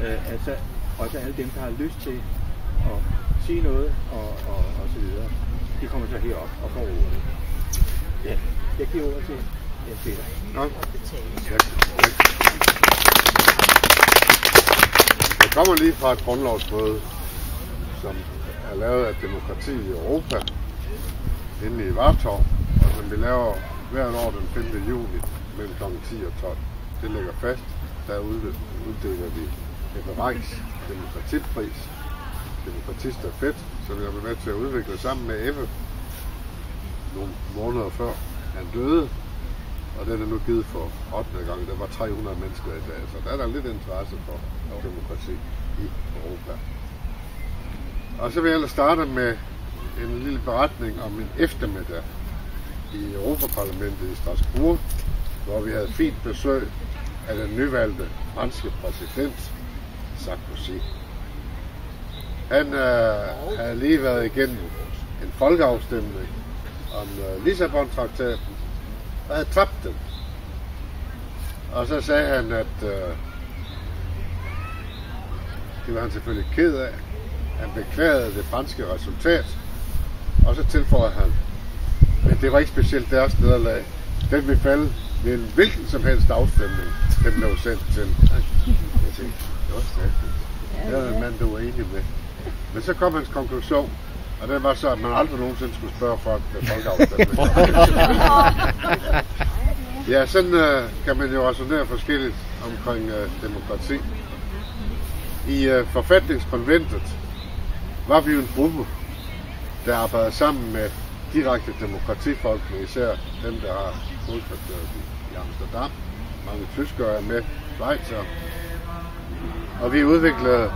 Altså også alle dem, der har lyst til at sige noget og så videre, de kommer så herop og får ordet. Ja, jeg giver ordet til Jens Peter. Nå. Jeg kommer lige fra et grundlovsmøde, som er lavet af Demokrati i Europa, inde i Vartov, og som vi laver hvert år den 5. juni mellem kl. 10 og 12. Det ligger fast. Der uddeler vi Ebbe Reichs demokratipris, Demokratistafet, som jeg var med til at udvikle sammen med Ebbe nogle måneder før han døde. Og den er nu givet for 8. gang. Der var 300 mennesker i dag, så der er der lidt interesse for demokrati i Europa. Og så vil jeg ellers starte med en lille beretning om en eftermiddag i Europaparlamentet i Strasbourg, hvor vi havde fint besøg af den nyvalgte franske præsident Sarkozy. Han havde lige været igennem en folkeafstemning om Lissabon-traktaten og havde tabt den. Og så sagde han, at det var han selvfølgelig ked af. Han beklagede det franske resultat, og så tilføjede han, men det var ikke specielt deres nederlag. Den ville falde ved en hvilken som helst afstemning, den blev sendt til. Jeg tænkte, det var stærkt. Det var en mand, du var enig med. Men så kom hans konklusion, og den var så, at man aldrig nogensinde skulle spørge folk ved folkeafstemning. Ja, sådan kan man jo resonere forskelligt omkring demokrati. I forfatningskonventet var vi jo en gruppe, der arbejdede sammen med direkte demokratifolkene, især dem, der har hovedkvarteret i Amsterdam. Mange tyskere er med, Schweizer. Og vi udviklede...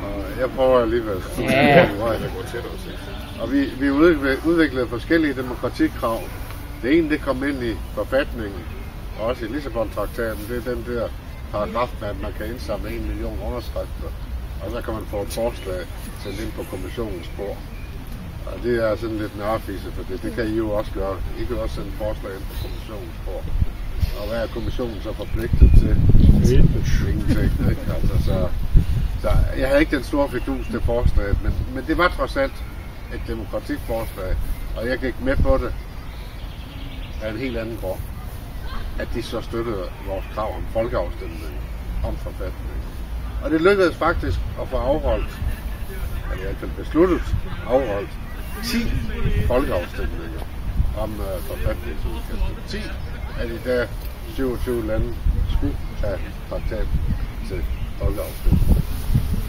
Og jeg prøver alligevel. Og vi udviklede forskellige demokratikrav. Det ene, det kom ind i forfatningen, og også i Lissabon-traktaten, det er den der paragraf med, at man kan indsamle 1 million underskrifter, og så kan man få et forslag sendt ind på kommissionens bord. Og det er sådan lidt nærfise for det. Det kan I jo også gøre. I kan også sende forslag ind på kommissionens bord. Og hvad er kommissionen så forpligtet til? Ingenting, ikke? Altså, så jeg havde ikke den store fidus til forslaget, men det var trods alt et demokratiforslag, og jeg gik med på det af en helt anden grund, at de så støttede vores krav om folkeafstemning om forfatningen. Og det lykkedes faktisk at få afholdt, eller i hvert fald besluttet afholdt, 10 folkeafstemninger om forfatningsudkastet. 10 af de der 27 lande skulle have traktaten til folkeafstemning.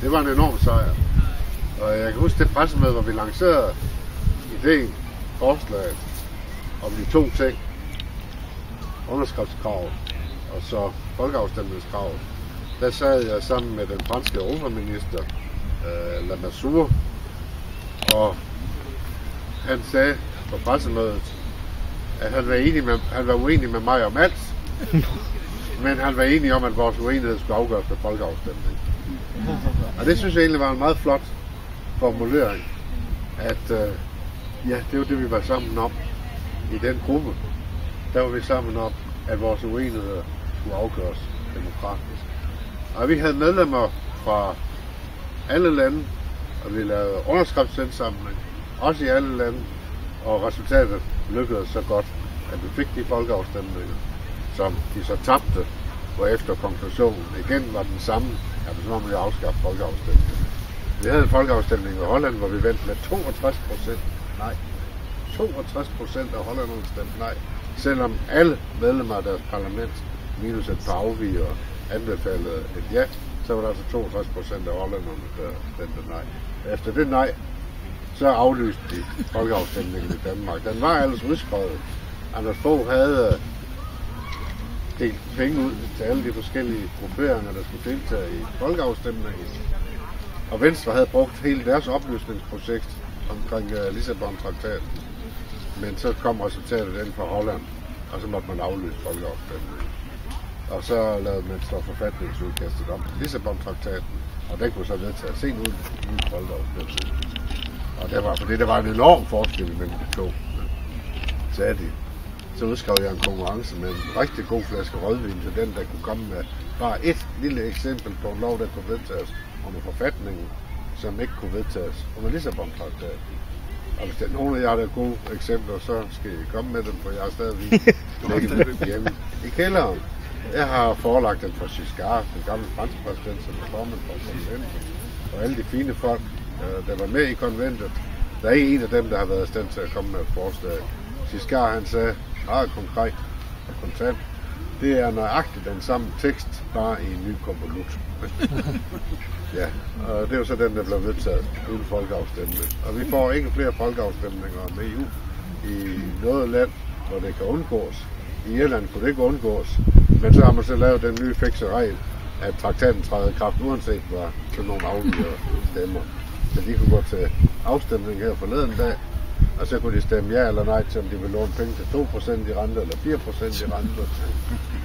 Det var en enorm sejr. Og jeg kan huske det pressemøde, hvor vi lancerede ideen, forslaget om de to ting. Underskriftskravet og så folkeafstemningskravet. Der sad jeg sammen med den franske europaminister, Lamassoure, og han sagde på pressemødet, at han var uenig med mig om alt, men han var enig om, at vores uenighed skulle afgøres ved folkeafstemning. Og det synes jeg egentlig var en meget flot formulering, at ja, det var det, vi var sammen om i den gruppe. Der var vi sammen om, at vores uenigheder skulle afgøres demokratisk. Og vi havde medlemmer fra alle lande, og vi lavede underskriftsindsamling, også i alle lande, og resultatet lykkedes så godt, at vi fik de folkeafstemninger, som de så tabte, hvorefter konklusionen igen var den samme, at så må man jo afskaffe folkeafstemningen. Vi havde en folkeafstemning i Holland, hvor vi vendte med 62% nej. 62% af hollænderne stemte nej, selvom alle medlemmer af deres parlament, minus et par afvigere, anbefalede et ja, så var der altså 62% af hollænderne, der stemte nej. Efter det nej, så aflyste de folkeafstemningen i Danmark. Den var ellers udskrevet. Anders Fogh havde delt penge ud til alle de forskellige grupperinger, der skulle deltage i folkeafstemningen. Og Venstre havde brugt hele deres oplysningsprojekt omkring Lissabon-traktaten. Men så kom resultatet ind fra Holland, og så måtte man aflyse folkeafstemningen. Og så lavede man så forfatningsudkastet om Lissabon-traktaten, og den kunne så vedtage sent ud i folkeafstemningen. Og det var, fordi der var en enorm forskel mellem de to, sagde de. så udskrev jeg en konkurrence med en rigtig god flaske rødvin til den, der kunne komme med bare et lille eksempel på en lov, der kunne vedtages under forfatningen, som ikke kunne vedtages under Lissabon-traktaten. Og hvis der er nogen af jer, der er gode eksempler, så skal I komme med dem, for jeg har stadigvæk lægget dem hjemme i kælderen. Jeg har forelagt den for Giscard, den gamle franske præsident, som er formand for konventet, og alle de fine folk, der var med i konventet. Der er ikke en af dem, der har været i stand til at komme med et forslag. Giscard, han sagde meget konkret og kontant, det er nøjagtigt den samme tekst, bare i en ny konvolut. Ja, og det er jo så den, der blev vedtaget uden folkeafstemning. Og vi får ikke flere folkeafstemninger med EU i noget land, hvor det kan undgås. I Irland kunne det ikke undgås, men så har man så lavet den nye fikse regel, at traktaten træder i kraft uanset hvad sådan nogle afgivere stemmer. Så de kunne gå til afstemning her forleden dag, og så kunne de stemme ja eller nej til, om de vil låne penge til 2% i rente eller 4% i rente.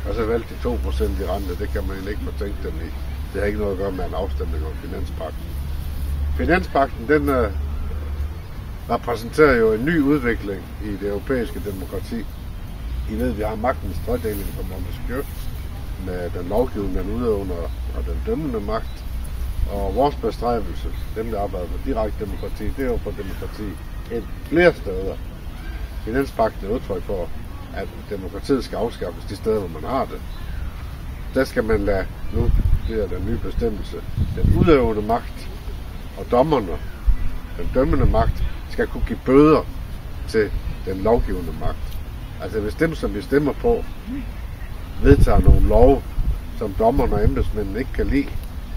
Og så valgte de 2% i rente, det kan man ikke fortænke dem i. Det har ikke noget at gøre med en afstemning om finanspagten. Finanspagten, den repræsenterer jo en ny udvikling i det europæiske demokrati. I ved, vi har magtens tredeling på Montesquieu med den lovgivende, den udøvende og den dømmende magt. Og vores bestræbelse, dem der arbejder på direkte demokrati, det er jo på demokrati flere steder. Finanspagten er udtryk for, at demokratiet skal afskaffes de steder, hvor man har det. Der skal man lade, nu det er den nye bestemmelse, den udøvende magt og dommerne, den dømmende magt, skal kunne give bøder til den lovgivende magt. Altså hvis dem, som vi stemmer på, vedtager nogle love, som dommerne og embedsmændene ikke kan lide,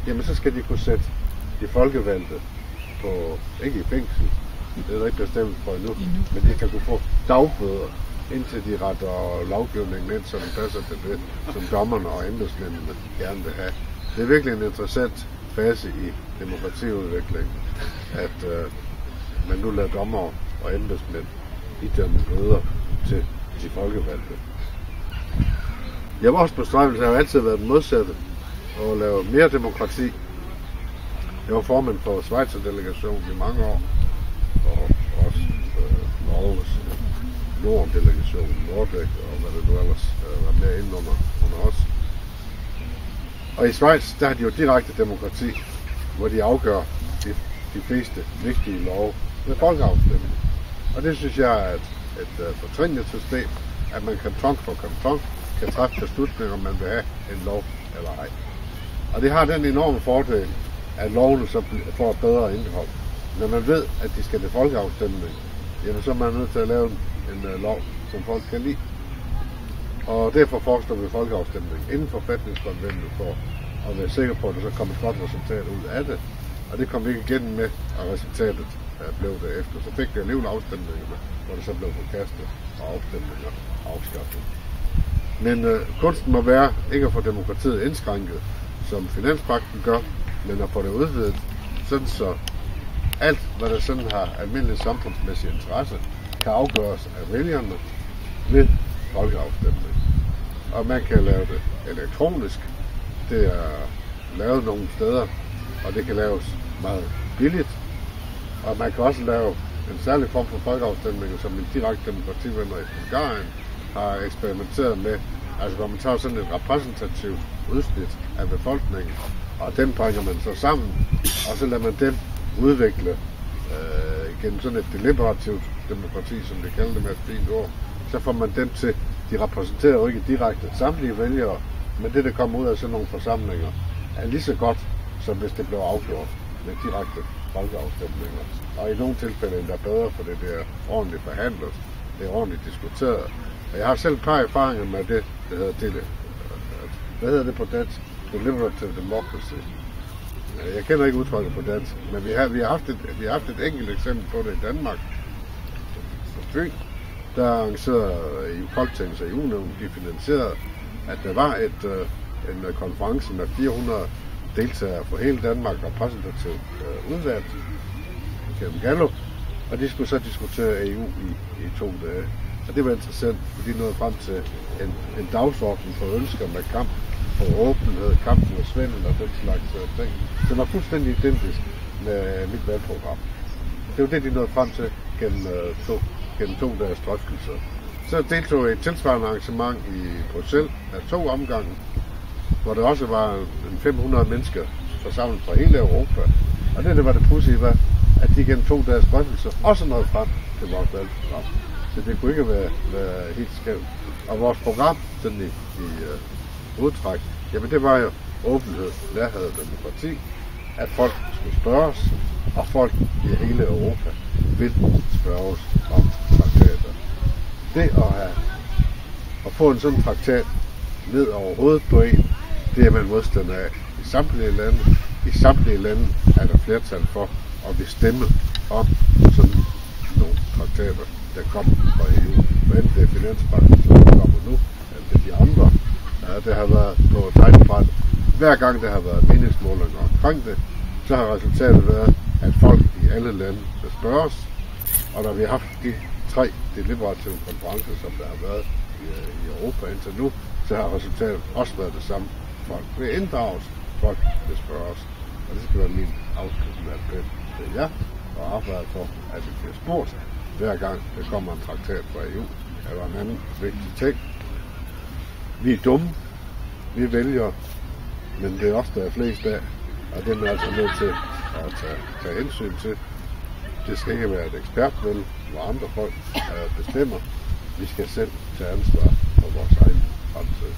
jamen så skal de kunne sætte de folkevalgte på, ikke i fængsel, det er der ikke bestemt for endnu, men de kan kunne få dagbøder, indtil de retter lovgivningen ind, så den passer til det, som dommerne og embedsmændene gerne vil have. Det er virkelig en interessant fase i demokratiudviklingen, at man nu lader dommer og embedsmænd idømme bøder til de folkevalgte. Ja, vores bestræbelse har jo altid været den modsatte, at lave mere demokrati. Jeg var formand for Schweizer-delegationen i mange år, og også Norges Norden-delegationen, Nordvæk, og hvad det nu ellers var med inde under os. Og i Schweiz, der har de jo direkte demokrati, hvor de afgør de fleste vigtige love med folkeafstemning. Og det synes jeg er et fortrinligt system, at man kanton for kanton kan træffe beslutninger, om man vil have en lov eller ej. Og det har den enorme fordel, at lovene så får et bedre indhold. Når man ved, at de skal til folkeafstemning, jamen så er man nødt til at lave en lov, som folk kan lide. Og derfor foreslår vi folkeafstemning inden forfatningskonventet for at være sikker på, at der så kommer et godt resultat ud af det. Og det kom vi ikke igennem med, og resultatet blev det efter. Så fik vi alligevel afstemningerne, hvor det så blev forkastet, og afstemninger afskaffet. Men kunsten må være ikke at få demokratiet indskrænket, som finanspagten gør, men at få det udvidet, sådan så alt, hvad der sådan har almindelig samfundsmæssig interesse, kan afgøres af vælgerne ved folkeafstemning. Og man kan lave det elektronisk. Det er lavet nogle steder, og det kan laves meget billigt. Og man kan også lave en særlig form for folkeafstemning, som en direkte demokrativenner i Bulgarien har eksperimenteret med. Altså hvor man tager sådan et repræsentativt udsnit af befolkningen, og dem bringer man så sammen, og så lader man dem udvikle gennem sådan et deliberativt demokrati, som det kalder det med et fint ord. Så får man dem til, de repræsenterer jo ikke direkte samtlige vælgere, men det, der kommer ud af sådan nogle forsamlinger, er lige så godt, som hvis det blev afgjort med direkte folkeafstemninger. Og i nogle tilfælde endda bedre, for det er ordentligt forhandlet, det er ordentligt diskuteret. Og jeg har selv et par erfaringer med det, der hedder hvad hedder det på dansk? Deliberative democracy. Jeg kender ikke udtrykket på dansk, men vi har haft et enkelt eksempel på det i Danmark. På Fyn, der arrangerede i Folketinget og EU-nævnet, de finansierede, at der var en konference med 400 deltagere fra hele Danmark, repræsentativt udvalgt gennem Gallup, og de skulle så diskutere EU i 2 dage. Og det var interessant, fordi de nåede frem til en dagsorden for ønsker med kamp for åbenhed, kamp mod svindel og den slags ting. Det var fuldstændig identisk med mit valgprogram. Det var det, de nåede frem til gennem 2 dages drøftelser. Så deltog jeg i et tilsvarende arrangement i Bruxelles af 2 omgange, hvor der også var 500 mennesker forsamlet fra hele Europa. Og det var det pudsige, var, at de gennem 2 dages drøftelser også nåede frem til vores valgprogram. Så det kunne ikke være helt skævt. Og vores program, sådan i udtræk, jamen det var jo åbenhed, nærhed og demokrati, at folk skulle spørges, og folk i hele Europa vil spørges om traktater. Det at få en sådan traktat ned over hovedet på en, det er man modstander af i samtlige lande. I samtlige lande er der flertal for at bestemme om sådan nogle traktater, der kommer fra EU. Men det er Finanspagten, som kommer nu, eller det er de andre. Det har været på tegnebræt. Hver gang der har været meningsmålinger omkring det, så har resultatet været, at folk i alle lande vil spørges. Og når vi har haft de 3 deliberative konferencer, som der har været i Europa indtil nu, så har resultatet også været det samme. Folk vil inddrages, folk vil spørges. Og det skal være min afsluttende appel til jer, og arbejde for, at det bliver spurgt, hver gang der kommer en traktat fra EU. Eller en anden vigtig ting. Vi er dumme, vi vælger, men det er også der er flest af, og det er man altså nødt til at tage hensyn til. Det skal ikke være et ekspertvalg, hvor andre folk bestemmer. Vi skal selv tage ansvar for vores egen fremtid.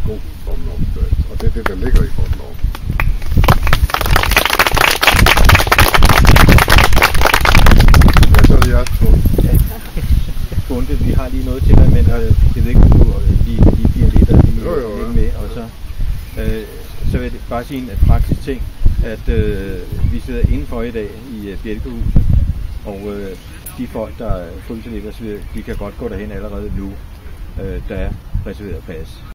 God grundlovsdag. Og det er det, der ligger i grundloven. Ja, så er det jeres tur. Bunde, vi har lige noget til dig, men det ved ikke, om du lige bliver lidt med. Og så vil jeg bare sige en praktisk ting, at vi sidder indenfor i dag i Bjælkehuset, og de folk, der fryser lidt, de kan godt gå derhen allerede nu, der er reserveret pas.